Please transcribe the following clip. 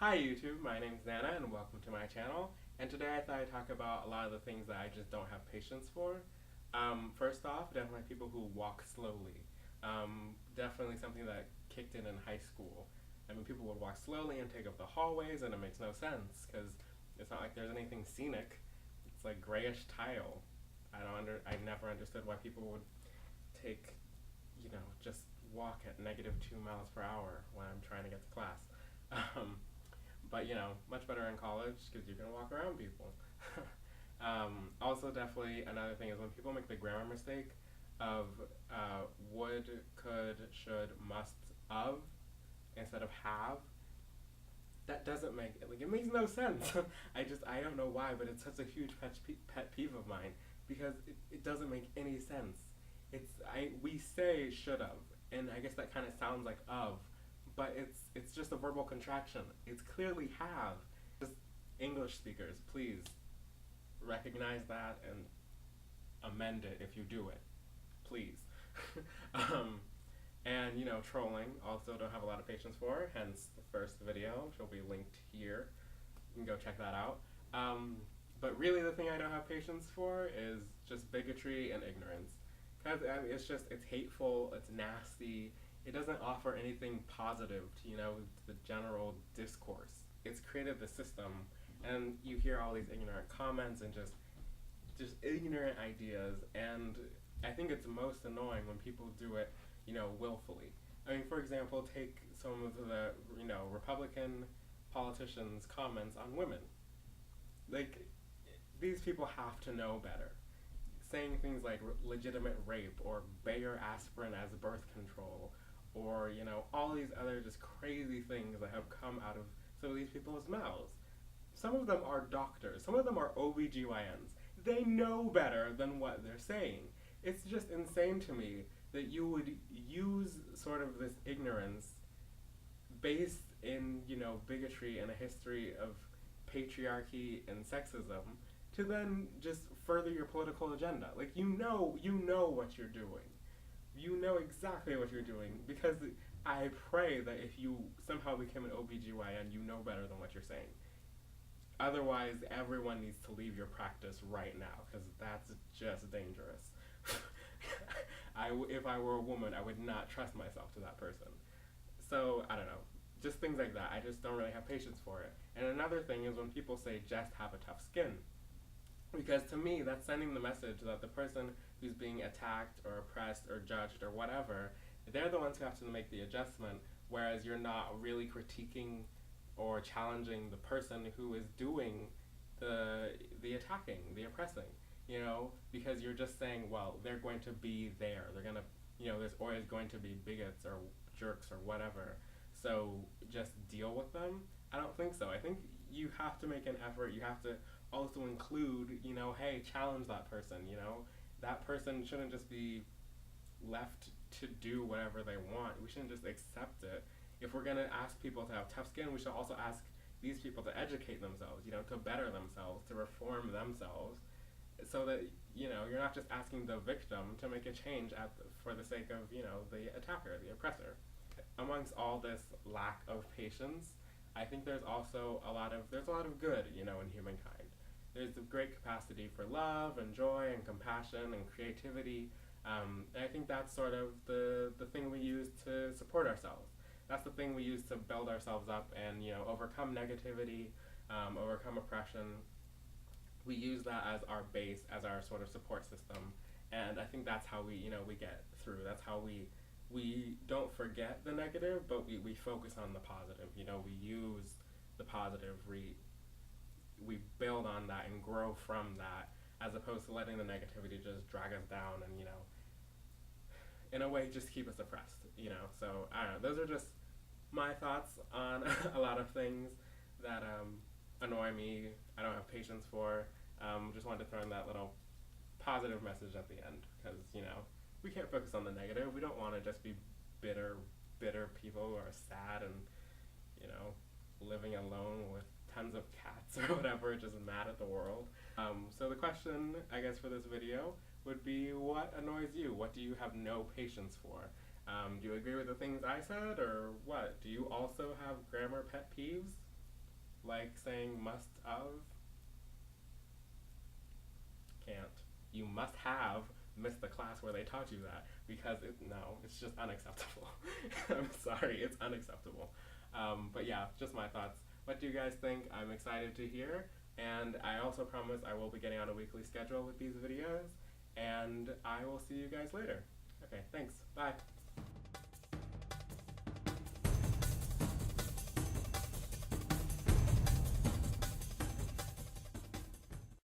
Hi YouTube, my name's Nana and welcome to my channel. And today I thought I'd talk about a lot of the things that I just don't have patience for. First off, definitely people who walk slowly. Definitely something that kicked in high school. I mean, people would walk slowly and take up the hallways, and it makes no sense because it's not like there's anything scenic. It's like grayish tile. I never understood why people would take, just walk at -2 miles per hour when I'm trying to get to class. Um, but much better in college because you can walk around people. Also, definitely another thing is when people make the grammar mistake of would, could, should, must, of instead of have. That doesn't make it makes no sense. I don't know why, but it's such a huge pet peeve of mine because it doesn't make any sense. We say should have, and I guess that kind of sounds like of, but it's just a verbal contraction. It's clearly have. Just English speakers, please recognize that and amend it if you do it, please. um, and trolling also don't have a lot of patience for. Hence the first video, which will be linked here. You can go check that out. But really, the thing I don't have patience for is just bigotry and ignorance. Because it's hateful, it's nasty, it doesn't offer anything positive to, the general discourse. It's created the system, and you hear all these ignorant comments and just ignorant ideas, and I think it's most annoying when people do it, willfully. I mean, for example, take some of the, Republican politicians' comments on women. Like, these people have to know better. Saying things like legitimate rape or Bayer aspirin as birth control or, all these other just crazy things that have come out of some of these people's mouths. Some of them are doctors, some of them are OBGYNs. They know better than what they're saying. It's just insane to me that you would use sort of this ignorance based in, bigotry and a history of patriarchy and sexism to then just further your political agenda. Like, you know what you're doing. You know exactly what you're doing because I pray that if you somehow became an OBGYN, you know better than what you're saying. Otherwise, everyone needs to leave your practice right now because that's just dangerous. If I were a woman, I would not trust myself to that person. So, I don't know. Just things like that. I just don't really have patience for it. And another thing is when people say just have a tough skin. Because to me, that's sending the message that the person who's being attacked or oppressed or judged or whatever, they're the ones who have to make the adjustment, whereas you're not really critiquing or challenging the person who is doing the attacking, the oppressing, because you're just saying, well, they're going to be there. They're going to, there's always going to be bigots or jerks or whatever. So just deal with them? I don't think so. I think you have to make an effort. You have to also include, hey, challenge that person, That person shouldn't just be left to do whatever they want. We shouldn't just accept it. If we're going to ask people to have tough skin, we should also ask these people to educate themselves, to better themselves, to reform themselves, so that, you're not just asking the victim to make a change for the sake of, the attacker, the oppressor. Amongst all this lack of patience, I think there's also a lot of good, in humankind. There's a great capacity for love and joy and compassion and creativity. And I think that's sort of the thing we use to support ourselves. That's the thing we use to build ourselves up and, overcome negativity, overcome oppression. We use that as our base, as our sort of support system. And I think that's how we get through. That's how we don't forget the negative, but we focus on the positive. We use the positive, we build on that and grow from that, as opposed to letting the negativity just drag us down and, in a way, just keep us oppressed, So, I don't know, those are just my thoughts on a lot of things that annoy me, I don't have patience for. Just wanted to throw in that little positive message at the end, because, we can't focus on the negative. We don't want to just be bitter people who are sad and, living alone with tons of cats or whatever, just mad at the world. So the question, I guess, for this video would be, what annoys you? What do you have no patience for? Do you agree with the things I said, or what? Do you also have grammar pet peeves? like saying must of. Can't. You must have missed the class where they taught you that, because no, it's just unacceptable. I'm sorry, it's unacceptable. But yeah, just my thoughts. What do you guys think? I'm excited to hear, and I also promise I will be getting on a weekly schedule with these videos, and I will see you guys later. Okay, thanks. Bye.